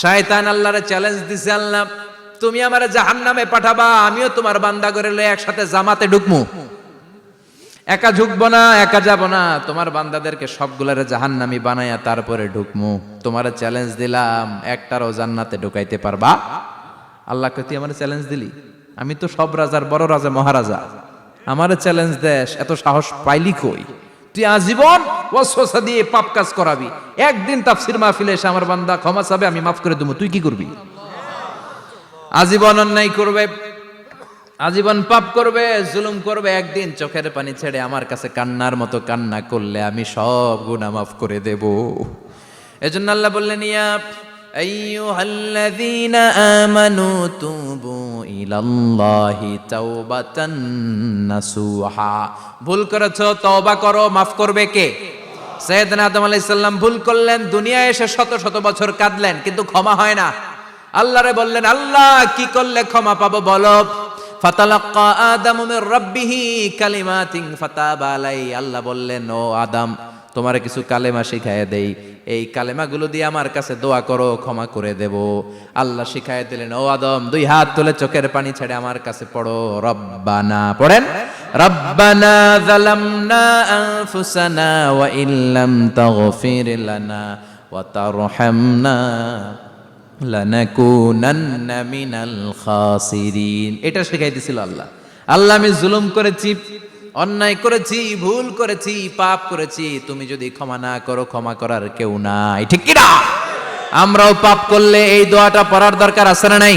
শয়তান আল্লাহরে চ্যালেঞ্জ দিছে, আল্লাহ তুমি আমারে জাহান্নামে পাঠাবা, আমিও তোমার বান্দা করে লয়ে একসাথে জামাতে ঢুকমু, একা ঢুকবো না, একা যাব না, তোমার বান্দাদেরকে সবগুলারে জাহান্নামী বানায়া তারপরে ঢুকমু। তোমার চ্যালেঞ্জ দিলাম, একটারও জান্নাতে ঢুকাইতে পারবা? আল্লাহকে তুই আমার চ্যালেঞ্জ দিলি? আমি তো সব রাজার বড় রাজা, মহারাজা, আমার চ্যালেঞ্জ দেশ, এত সাহস পাইলি কই? তুই আজীবন ওয়াসওয়াসা দিয়ে পাপ কাজ করাবি, একদিন তাফসীর মাহফিলে এসে আমার বান্দা ক্ষমা চাবে, আমি মাফ করে দেবো, তুই কি করবি? আজীবন অন্যায় করবে, আজীবন পাপ করবে, জুলুম করবে, একদিন চোখের পানি ছেড়ে আমার কাছে কান্নার মতো কান্না করলে আমি সব গুনাহ মাফ করে দেব। এজন্য আল্লাহ বললেন, ইয়া আইয়ুহাল্লাযীনা আমানু তুবু ইলাল্লাহি তাওবাতান নাসুহা। ভুল করেছো, তওবা করো, মাফ করবে কে? সাইয়েদনা আদম আলাইহিস সালাম ভুল করলেন, দুনিয়ায় এসে শত শত বছর কাঁদলেন, কিন্তু ক্ষমা হয় না। আল্লাহরে বললেন, আল্লাহ কি করলে ক্ষমা পাবো বলো? ফাতালাক্কা আদামু মির রাব্বিহি কালিমাতিন ফাতাবা আলাইহি। আল্লাহ বললেন, ও আদম, তোমারে কিছু কালেমা শিখায় দেই, এই কালেমাগুলো দিয়ে আমার কাছে দোয়া করো, ক্ষমা করে দেব। আল্লাহ শিখায় দিলেন, ও আদম, দুই হাত তুলে চোখের পানি ছেড়ে আমার কাছে পড়ো, রব্বানা, পড়েন, রব্বানা যালামনা আনফুসানা ওয়া ইল্লাম তাগফির লানা ওয়া তারহামনা লানাকুনান্না মিনাল খাসিরিন। এটা শিখাই দিছিল আল্লাহ। আল্লাহ, আমি জুলুম করেছি, অন্যায় করেছি, ভুল করেছি, পাপ করেছি, তুমি যদি ক্ষমা না করো, ক্ষমা করার কেউ নাই, ঠিক কি না? আমরাও পাপ করলে এই দোয়াটা পড়ার দরকার আছে না নাই?